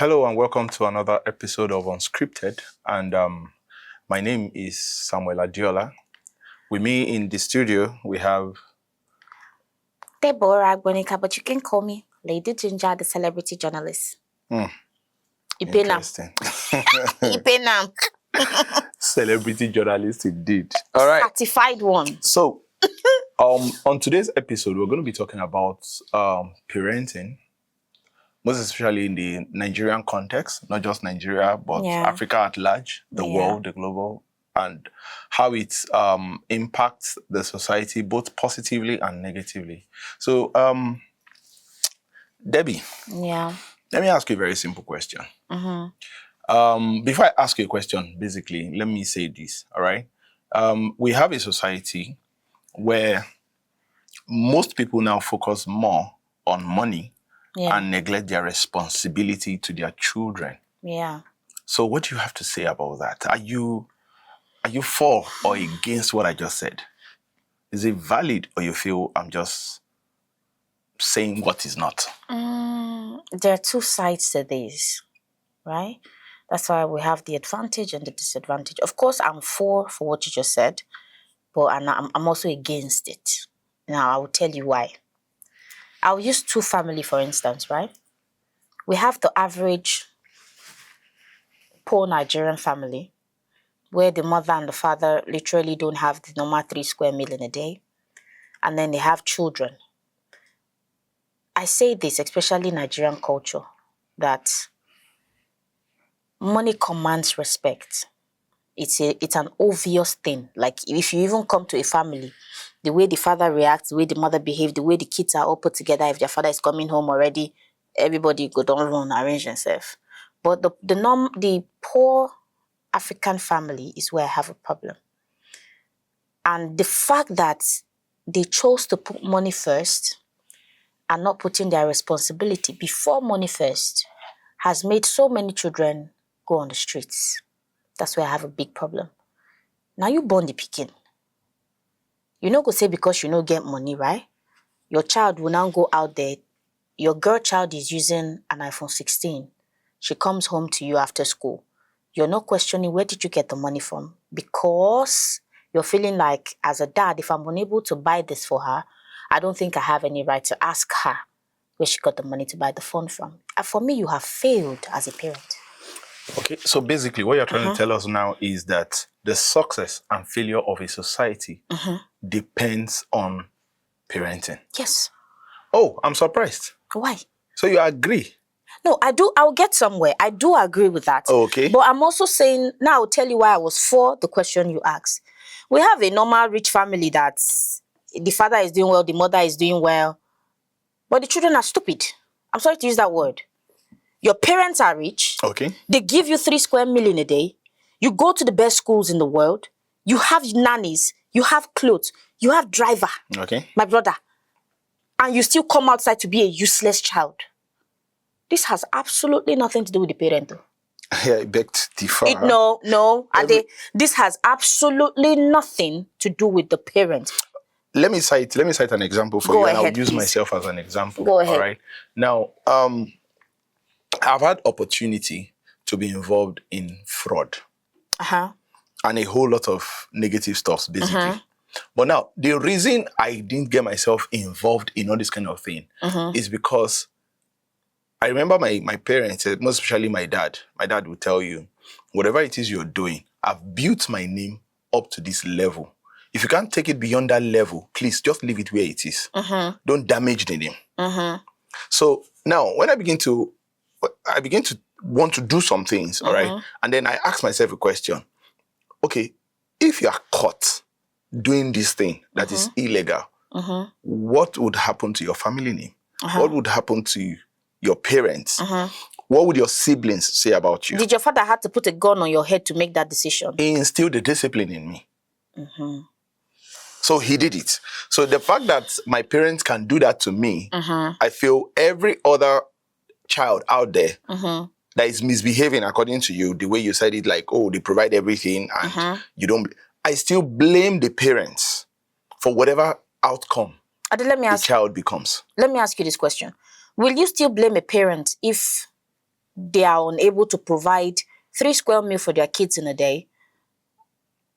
Hello and welcome to another episode of Unscripted. And my name is Samuel Adiola. With me in the studio, we have Deborah Agbonika, but you can call me Lady Ginger, the celebrity journalist. Interesting. Ipenam. Celebrity journalist indeed. All right. Certified one. So, on today's episode, we're going to be talking about parenting, most especially in the Nigerian context, not just Nigeria, but Africa at large, the world, the global, and how it impacts the society both positively and negatively. So, Debbie, let me ask you a very simple question. Before I ask you a question, basically, let me say this, all right? We have a society where most people now focus more on money and neglect their responsibility to their children. So what do you have to say about that? Are you for or against what I just said? Is it valid, or you feel I'm just saying what is not? There are two sides to this, right? That's why we have the advantage and the disadvantage. Of course, I'm for what you just said, but I'm also against it. Now, I will tell you why. I'll use two family, for instance, right? We have the average poor Nigerian family where the mother and the father literally don't have the normal 3 square meal in a day. And then they have children. I say this, especially Nigerian culture, that money commands respect. It's an obvious thing. Like if you even come to a family, the way the father reacts, the way the mother behaves, the way the kids are all put together, if their father is coming home already, everybody go down run, arrange themselves. But the poor African family is where I have a problem. And the fact that they chose to put money first and not putting their responsibility before money first has made so many children go on the streets. That's where I have a big problem. Now you born the pikin. You no go say because you no get money, right? Your child will now go out there. Your girl child is using an iPhone 16. She comes home to you after school. You're not questioning where did you get the money from, because you're feeling like, as a dad, if I'm unable to buy this for her, I don't think I have any right to ask her where she got the money to buy the phone from. And for me, you have failed as a parent. Okay, so basically what you're trying to tell us now is that the success and failure of a society depends on parenting. Yes. Oh, I'm surprised. Why? So you agree? No, I do. I'll get somewhere. I do agree with that. Okay. But I'm also saying, now I'll tell you why I was for the question you asked. We have a normal rich family that the father is doing well, the mother is doing well, but the children are stupid. I'm sorry to use that word. Your parents are rich. Okay. They give you 3 square meal in a day. You go to the best schools in the world. You have nannies. You have clothes. You have driver. Okay. My brother. And you still come outside to be a useless child. This has absolutely nothing to do with the parent, though. Yeah, I beg to differ. No. This has absolutely nothing to do with the parent. Let me cite an example for you, and I'll use myself as an example. Go ahead. All right. Now, I've had opportunity to be involved in fraud. And a whole lot of negative stuff, basically. But now, the reason I didn't get myself involved in all this kind of thing is because I remember my parents, most especially my dad. My dad would tell you, whatever it is you're doing, I've built my name up to this level. If you can't take it beyond that level, please just leave it where it is. Don't damage the name. So now, when I begin to want to do some things, all right, and then I ask myself a question. Okay, if you are caught doing this thing that is illegal, what would happen to your family name? What would happen to your parents? What would your siblings say about you? Did your father have to put a gun on your head to make that decision? He instilled the discipline in me. So he did it. So the fact that my parents can do that to me, I feel every other child out there that is misbehaving according to you, the way you said it, like, oh, they provide everything and you don't, I still blame the parents for whatever outcome the child becomes. Let me ask you this question. Will you still blame a parent if they are unable to provide 3 square meals for their kids in a day,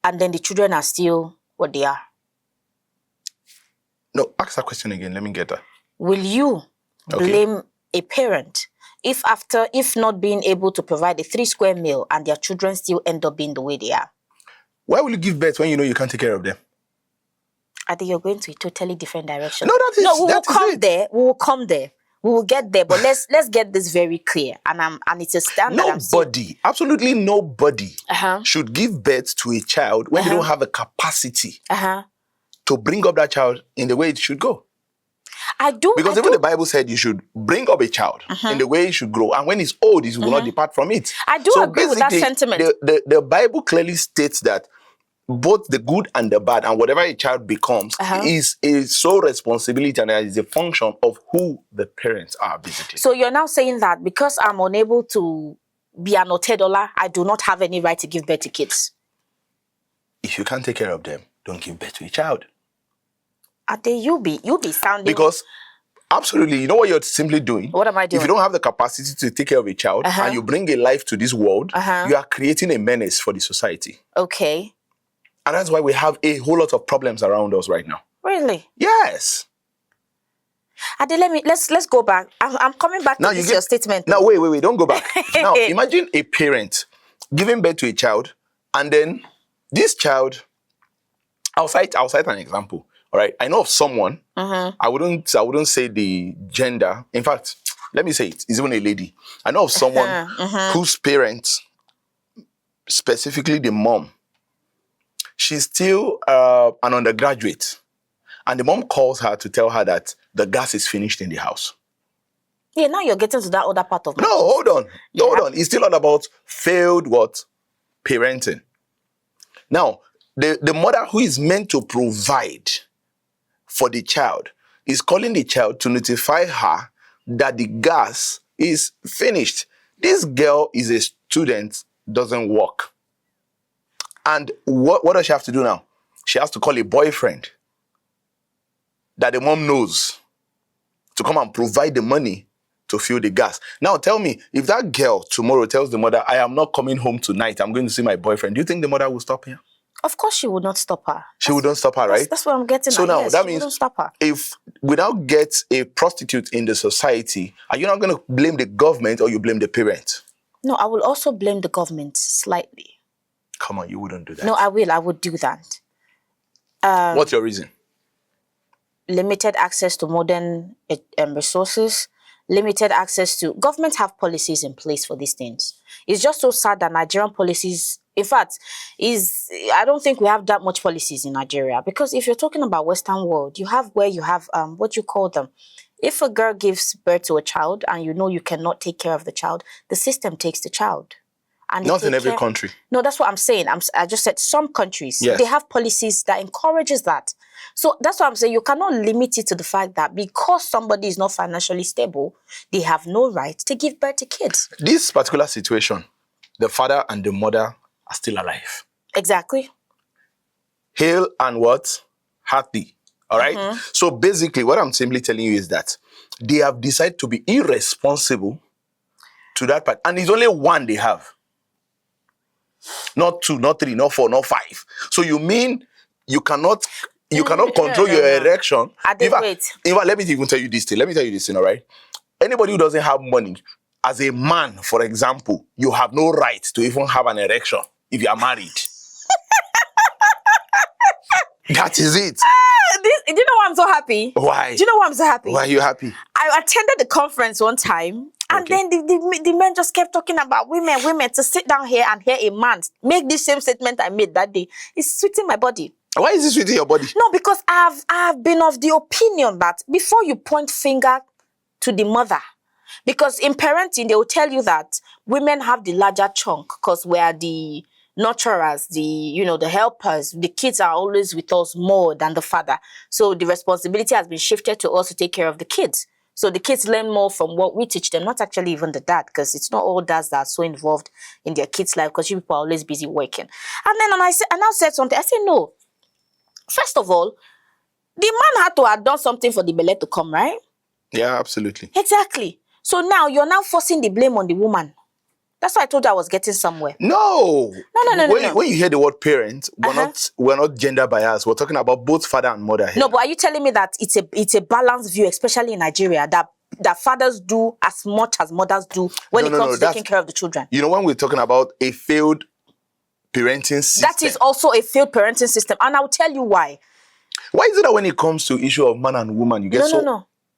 and then the children are still what they are? No, ask that question again. Let me get that. Will you blame a parent if not being able to provide a 3 square meal and their children still end up being the way they are? Why will you give birth when you know you can't take care of them? I think you're going to a totally different direction. No, that is we will come it. there. We will come there. We will get there. But let's get this very clear. And it's a standard. Nobody, absolutely nobody, should give birth to a child when they don't have a capacity to bring up that child in the way it should go. Because even the Bible said you should bring up a child in the way he should grow, and when he's old, he will not depart from it. I do agree with that sentiment. The Bible clearly states that both the good and the bad, and whatever a child becomes, is a sole responsibility and is a function of who the parents are, basically. So you're now saying that because I'm unable to be an Otedola, I do not have any right to give birth to kids? If you can't take care of them, don't give birth to a child. You be sounding... Because, absolutely, you know what you're simply doing? What am I doing? If you don't have the capacity to take care of a child, and you bring a life to this world, you are creating a menace for the society. Okay. And that's why we have a whole lot of problems around us right now. Really? Yes. Ade, let's go back. I'm coming back to your statement. Now, wait, don't go back. Now, imagine a parent giving birth to a child, and then this child, I'll cite an example. All right, I know of someone. I wouldn't say the gender. In fact, let me say it's even a lady. I know of someone whose parents, specifically the mom, she's still an undergraduate, and the mom calls her to tell her that the gas is finished in the house. Yeah, now you're getting to that other part of it. No, hold on. It's still all about failed parenting. Now, the mother who is meant to provide for the child is calling the child to notify her that the gas is finished. This girl is a student, doesn't work. And what does she have to do now? She has to call a boyfriend that the mom knows to come and provide the money to fill the gas. Now tell me, if that girl tomorrow tells the mother, I am not coming home tonight, I'm going to see my boyfriend, do you think the mother will stop her? Of course she would not stop her. She wouldn't stop her, right? That's what I'm getting at. So now, yes, that means stop her. if we now get a prostitute in the society, are you not going to blame the government or you blame the parent? No, I will also blame the government slightly. Come on, you wouldn't do that. No, I would do that. What's your reason? Limited access to modern resources, limited access to... Governments have policies in place for these things. It's just so sad that Nigerian policies... In fact, I don't think we have that much policies in Nigeria, because if you're talking about Western world, you have what you call them. If a girl gives birth to a child and you know you cannot take care of the child, the system takes the child. And not in every country. No, that's what I'm saying. I just said some countries, they have policies that encourages that. So that's what I'm saying. You cannot limit it to the fact that because somebody is not financially stable, they have no right to give birth to kids. This particular situation, the father and the mother are still alive. Exactly. Hale and what? Hearty. All right? So basically, what I'm simply telling you is that they have decided to be irresponsible to that part. And it's only one they have. Not 2, not 3, not 4, not 5. So you mean you cannot control your erection? In fact, let me even tell you this thing. Let me tell you this thing, all right? Anybody who doesn't have money, as a man, for example, you have no right to even have an erection if you are married. That is it. Do you know why I'm so happy? Why? Do you know why I'm so happy? Why are you happy? I attended the conference one time, and then the men just kept talking about women, to sit down here and hear a man make this same statement I made that day. It's sweeting my body. Why is this sweeting your body? No, because I've been of the opinion that before you point finger to the mother, because in parenting, they will tell you that women have the larger chunk because we are the nurturers, the helpers. The kids are always with us more than the father. So the responsibility has been shifted to us to take care of the kids. So the kids learn more from what we teach them, not actually even the dad, because it's not all dads that are so involved in their kids' life because you people are always busy working. And then I now said something. I said, no. First of all, the man had to have done something for the belly to come, right? Yeah, absolutely. Exactly. So now you're now forcing the blame on the woman. That's why I told you I was getting somewhere. No. No. When you hear the word parent, we're not gender biased. We're talking about both father and mother here. No, but are you telling me that it's a balanced view, especially in Nigeria, that fathers do as much as mothers do when it comes to taking care of the children? You know, when we're talking about a failed parenting system. That is also a failed parenting system. And I'll tell you why. Why is it that when it comes to issue of man and woman, you get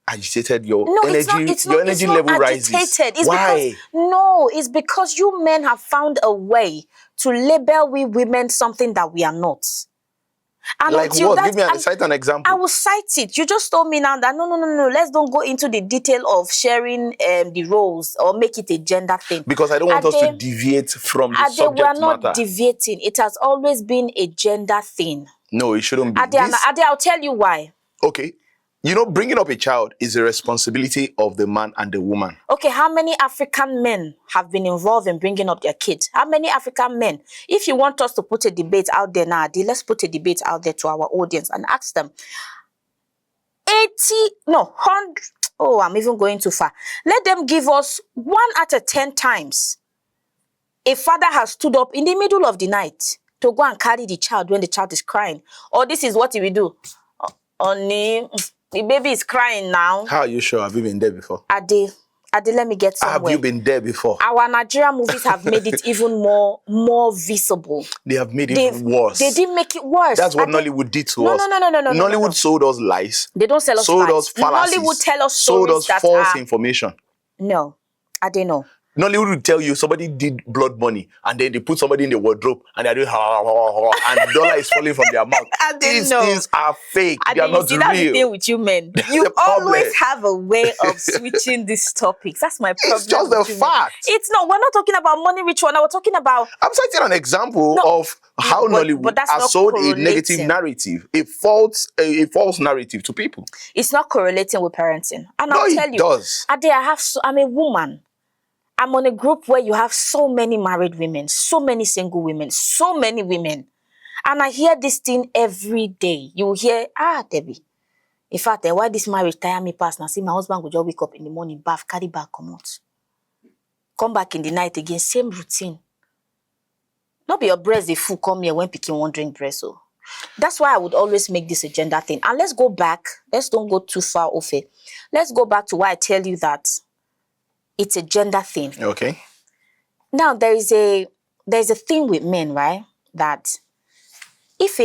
agitated, your energy level rises? It's because you men have found a way to label we women something that we are not. And like what? Give me cite an example. I will cite it. You just told me now that no. Let's don't go into the detail of sharing the roles or make it a gender thing. Because I don't want us to deviate from the subject matter. We are not deviating. It has always been a gender thing. No, it shouldn't be. Ade, I'll tell you why. Okay. You know, bringing up a child is a responsibility of the man and the woman. Okay, how many African men have been involved in bringing up their kids? How many African men? If you want us to put a debate out there now, let's put a debate out there to our audience and ask them. 100, I'm even going too far. Let them give us 1 out of 10 times a father has stood up in the middle of the night to go and carry the child when the child is crying. Or this is what he will do. The baby is crying now. How are you sure? Have you been there before? Ade, let me get somewhere. Have you been there before? Our Nigerian movies have made it even more visible. They have made it worse. They didn't make it worse. That's what Nollywood did to us. No. Nollywood sold us lies. They don't sell us lies. Sold us fallacies. Nollywood tell us stories sold us false information. No, Ade, no. Nollywood will tell you somebody did blood money and then they put somebody in the wardrobe and they're doing and the dollar is falling from their mouth. These things are fake. They are not real. That's the thing with you men. You always have a way of switching these topics. That's my problem. It's just a fact. It's not. We're not talking about money ritual. Now we're talking about. I'm citing an example of how Nollywood has sold a negative narrative, a false narrative to people. It's not correlating with parenting. And I'll tell you, does. Ade, I'm a woman. I'm on a group where you have so many married women, so many single women, so many women. And I hear this thing every day. You hear, Debbie, in fact, why this marriage tire me past? Now see, my husband would just wake up in the morning, bath, carry back, come out. Come back in the night again, same routine. Not be your breast, the fool come here when picking one drink breast. So that's why I would always make this a gender thing. And let's go back. Let's don't go too far off it. Let's go back to why I tell you that it's a gender thing. Okay. Now there's a thing with men, right? That if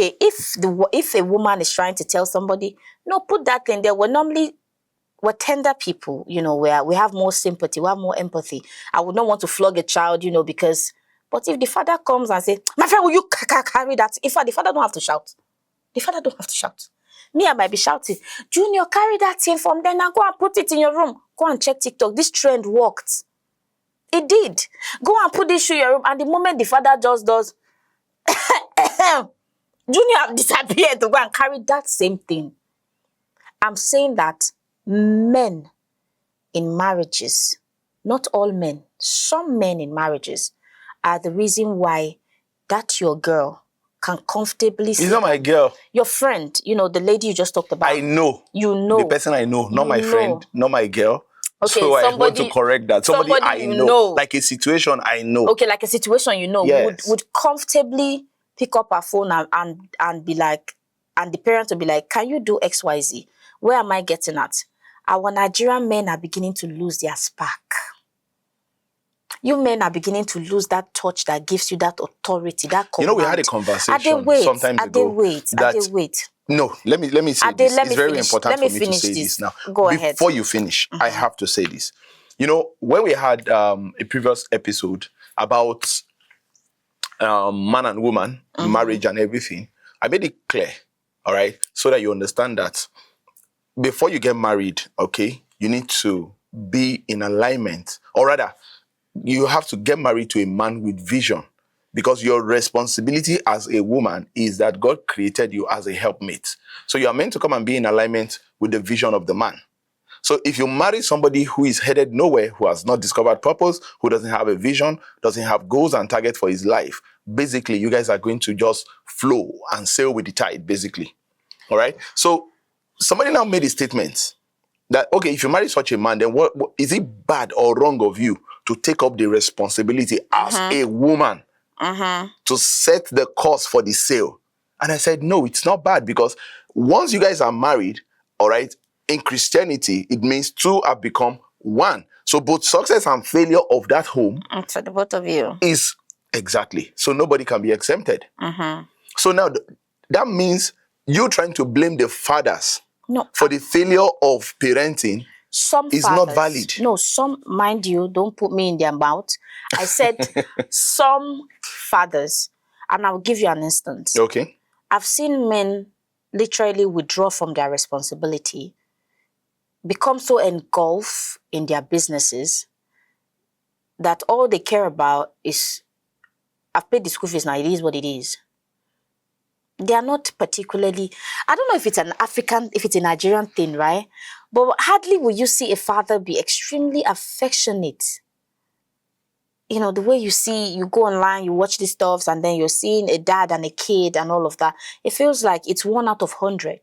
a woman is trying to tell somebody, no, put that thing there. We're tender people, you know, where we have more sympathy, we have more empathy. I would not want to flog a child, you know, because. But if the father comes and says, my friend, will you carry that? In fact, the father don't have to shout. The father don't have to shout. Me, I might be shouting, Junior, carry that thing from there now. Go and put it in your room. Go and check TikTok. This trend worked. It did. Go and put this shoe in your room. And the moment the father just does, Junior disappeared to go and carry that same thing. I'm saying that men in marriages, not all men, some men in marriages are the reason why that your girl can comfortably She's not my girl. Your friend, you know, the lady you just talked about. I know. You know. The person I know, not my friend, not my girl. Okay, so I want to correct that. Somebody I know. Like a situation I know. Okay, like a situation you know. Yes. Would comfortably pick up her phone and be like, and the parent will be like, can you do XYZ? Where am I getting at? Our Nigerian men are beginning to lose their spark. You men are beginning to lose that touch that gives you that authority, that command. You know, we had a conversation sometime ago. Wait. No, let me say this. It's very important for me to say this now. Go ahead. Before you finish, I have to say this. You know, when we had a previous episode about man and woman, marriage and everything, I made it clear, all right, so that you understand that before you get married, okay, you need to be in alignment, or rather, you have to get married to a man with vision, because your responsibility as a woman is that God created you as a helpmate. So you are meant to come and be in alignment with the vision of the man. So if you marry somebody who is headed nowhere, who has not discovered purpose, who doesn't have a vision, doesn't have goals and targets for his life, basically you guys are going to just flow and sail with the tide, basically. All right? So somebody now made a statement that, okay, if you marry such a man, then what is it bad or wrong of you to take up the responsibility as a woman to set the course for the sale? And I said, no, it's not bad, because once you guys are married, all right, in Christianity, it means two have become one. So both success and failure of that home for the both of you is exactly. So nobody can be exempted. So now that means you trying to blame the fathers for the failure of parenting is fathers, not valid. No, some, mind you, don't put me in their mouth. I said some fathers, and I'll give you an instance. Okay. I've seen men literally withdraw from their responsibility, become so engulfed in their businesses that all they care about is, I've paid the school fees now, it is what it is. They are not particularly, I don't know if it's an African, if it's a Nigerian thing, right? But hardly will you see a father be extremely affectionate. You know, the way you see, you go online, you watch these stuffs, and then you're seeing a dad and a kid and all of that. It feels like it's 1 out of 100.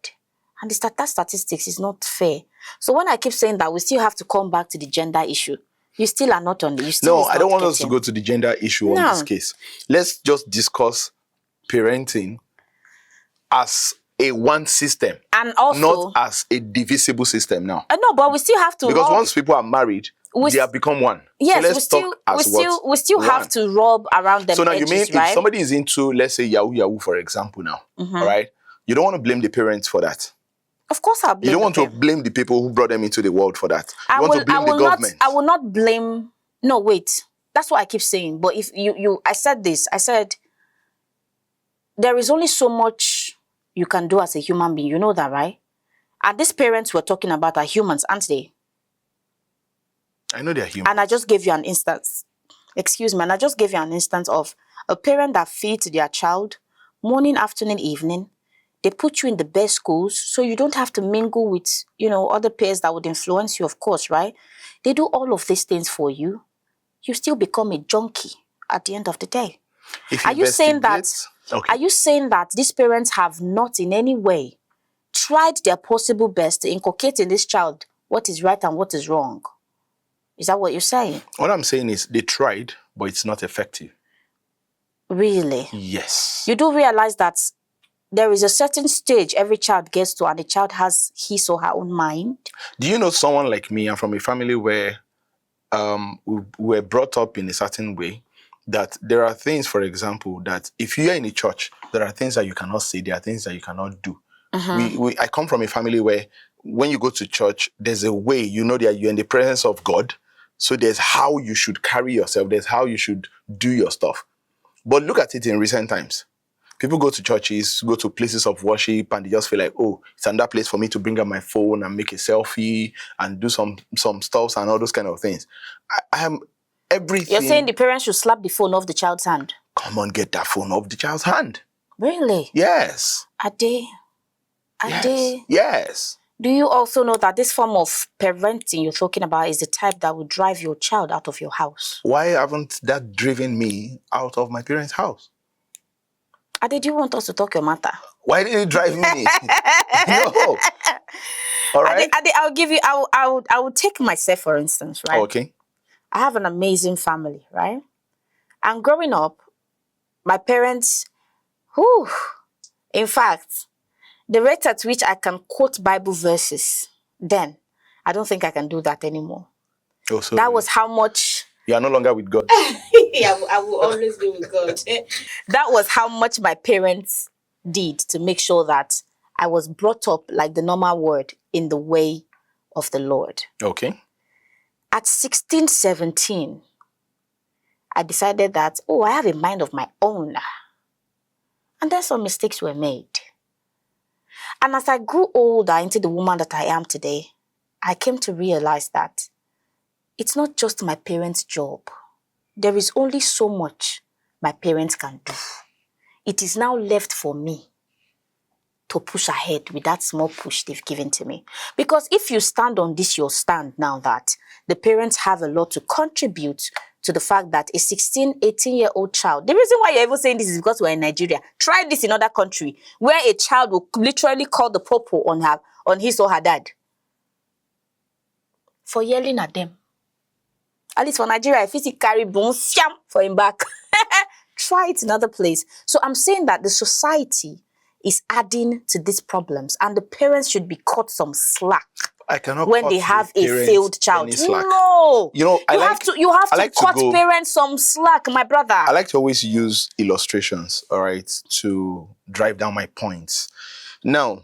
And that statistics is not fair. So when I keep saying that, we still have to come back to the gender issue. You still are not on the... No, I don't want us to go to the gender issue on this case. Let's just discuss parenting as a one system, and also not as a divisible system now. No, but we still have to, because once people are married, they have become one. Yes, so we still have to rub around them. So now edges, you mean if somebody is into, let's say, Yahoo, for example, now, all right, you don't want to blame the parents for that. Of course, I'll blame. You don't want to blame the people who brought them into the world for that. You want to blame the government. I will not blame. No, wait. That's what I keep saying. But if I said this. I said there is only so much you can do as a human being. You know that, right? And these parents we're talking about are humans, aren't they? I know they're humans. And I just gave you an instance. Excuse me. And I just gave you an instance of a parent that feeds their child morning, afternoon, evening. They put you in the best schools, so you don't have to mingle with, other peers that would influence you, of course, right? They do all of these things for you. You still become a junkie at the end of the day. Are you saying that these parents have not in any way tried their possible best to inculcate in this child what is right and what is wrong? Is that what you're saying? What I'm saying is they tried, but it's not effective. Really? Yes. You do realize that there is a certain stage every child gets to, and the child has his or her own mind? Do you know someone like me? I'm from a family where we were brought up in a certain way, that there are things, for example, that if you are in a church, there are things that you cannot say, there are things that you cannot do. I come from a family where when you go to church, there's a way, that you're in the presence of God. So there's how you should carry yourself, there's how you should do your stuff. But look at it in recent times. People go to churches, go to places of worship, and they just feel like, oh, it's another place for me to bring up my phone and make a selfie and do some stuff and all those kind of things. I am everything. You're saying the parents should slap the phone off the child's hand? Come on, get that phone off the child's hand. Really? Yes. Are they? Yes. Do you also know that this form of parenting you're talking about is the type that would drive your child out of your house? Why haven't that driven me out of my parents' house? Did you want us to talk your matter? Why did it drive me? No. All right. I'll give you. I would take myself for instance, right? Okay. I have an amazing family, right? And growing up, my parents, in fact, the rate at which I can quote Bible verses, then I don't think I can do that anymore. Oh, so that was how much. You are no longer with God. Yeah, I will always be with God. That was how much my parents did to make sure that I was brought up like the normal word in the way of the Lord. Okay. At 16, 17, I decided that, I have a mind of my own. And then some mistakes were made. And as I grew older into the woman that I am today, I came to realize that it's not just my parents' job. There is only so much my parents can do. It is now left for me to push ahead with that small push they've given to me. Because if you stand on this, your stand now that the parents have a lot to contribute to the fact that a 16, 18-year-old child, the reason why you're even saying this is because we're in Nigeria. Try this in other country where a child will literally call the popo on his or her dad. for yelling at them. At least for Nigeria, if he carry boom for him back, try it in another place. So I'm saying that the society is adding to these problems, and the parents should be cut some slack. I cannot when they have a failed child. No, you know, you have to cut parents some slack, my brother. I like to always use illustrations, all right, to drive down my points. Now,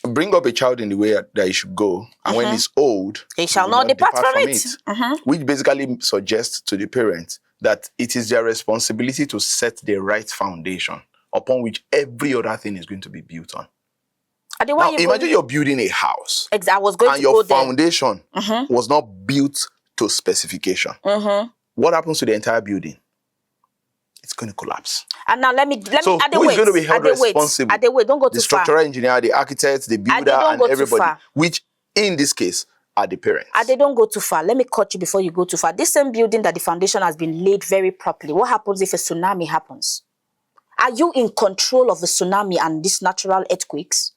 bring up a child in the way that he should go, and when he's old, he shall not depart from it. Which basically suggests to the parent that it is their responsibility to set the right foundation upon which every other thing is going to be built on. Now, imagine you're building a house. Exactly. I was going and to go your there. foundation was not built to specification. What happens to the entire building? It's going to collapse. And now let me so who is going to be held responsible? Don't go too far. The structural engineer, the architect, the builder, and everybody. Which in this case are the parents. They don't go too far. Let me cut you before you go too far. This same building that the foundation has been laid very properly. What happens if a tsunami happens? Are you in control of the tsunami and these natural earthquakes?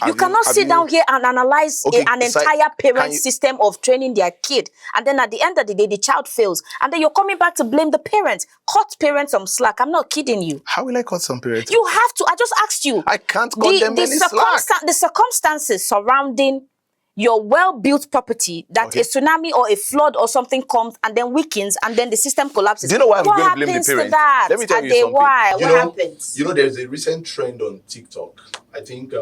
You cannot sit down here and analyze an entire parent system of training their kid. And then at the end of the day, the child fails. And then you're coming back to blame the parents. Cut parents some slack. I'm not kidding you. How will I cut some parents? You have to. I just asked you. I can't cut them any slack. The circumstances surrounding your well-built property that a tsunami or a flood or something comes and then weakens and then the system collapses. Do you know why I'm going to blame the parents? Let me tell you something. Why? What happens? You know, there's a recent trend on TikTok. I think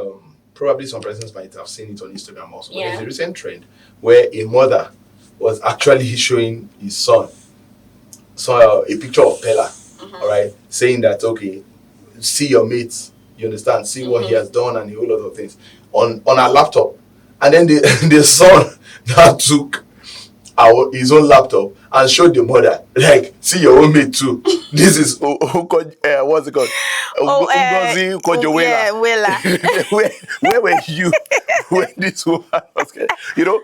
probably some persons might have seen it on Instagram also. Yeah. There's a recent trend where a mother was actually showing his son saw a picture of Pella, all right, saying that, okay, see your mates, you understand, see what he has done and a whole lot of things on her laptop. And then the son now took his own laptop and showed the mother, like, see your own mate too. This is what's it called? Where were you when this woman was getting, you know?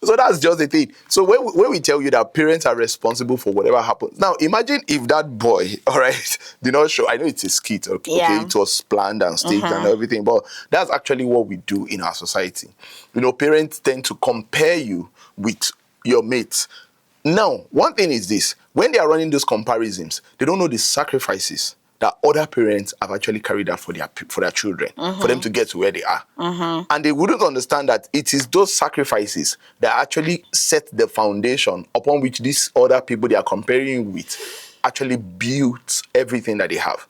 So that's just the thing. So when we tell you that parents are responsible for whatever happens, now imagine if that boy, all right, did not show. I know it's a skit, okay, it was planned and staged and everything, but that's actually what we do in our society. You know, parents tend to compare you with your mates. Now, one thing is this: when they are running those comparisons, they don't know the sacrifices that other parents have actually carried out for their children, for them to get to where they are. And they wouldn't understand that it is those sacrifices that actually set the foundation upon which these other people they are comparing with actually built everything that they have.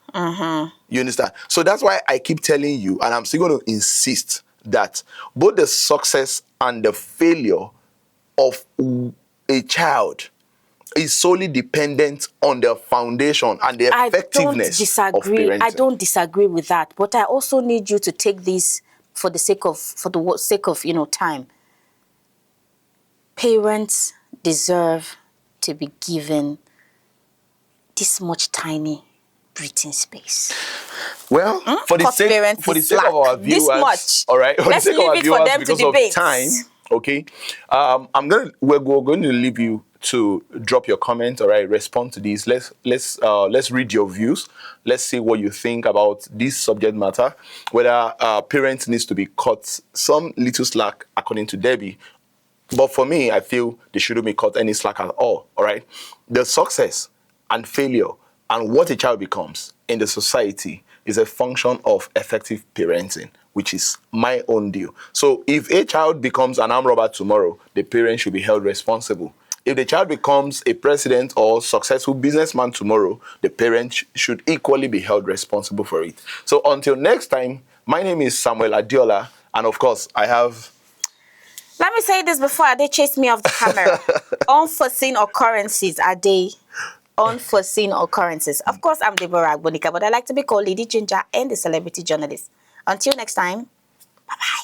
You understand? So that's why I keep telling you, and I'm still going to insist, that both the success and the failure of a child is solely dependent on the foundation and the effectiveness of parenting. I don't disagree with that, but I also need you to take this for the sake of time. Parents deserve to be given this much tiny breathing space. Well, for the sake of our viewers, this much. All right, let's leave it for them to debate. Of time, okay, we're going to leave you to drop your comment, all right, respond to these. Let's read your views. Let's see what you think about this subject matter, whether parents needs to be cut some little slack according to Debbie. But for me, I feel they shouldn't be cut any slack at all right? The success and failure and what a child becomes in the society is a function of effective parenting, which is my own deal. So if a child becomes an armed robber tomorrow, the parent should be held responsible. If the child becomes a president or successful businessman tomorrow, the parent should equally be held responsible for it. So until next time, my name is Samuel Adiola, and of course, I have... Let me say this before they chase me off the camera. Unforeseen occurrences are they... Unforeseen occurrences. Of course, I'm Deborah Agbonika, but I like to be called Lady Ginger and the celebrity journalist. Until next time, bye-bye.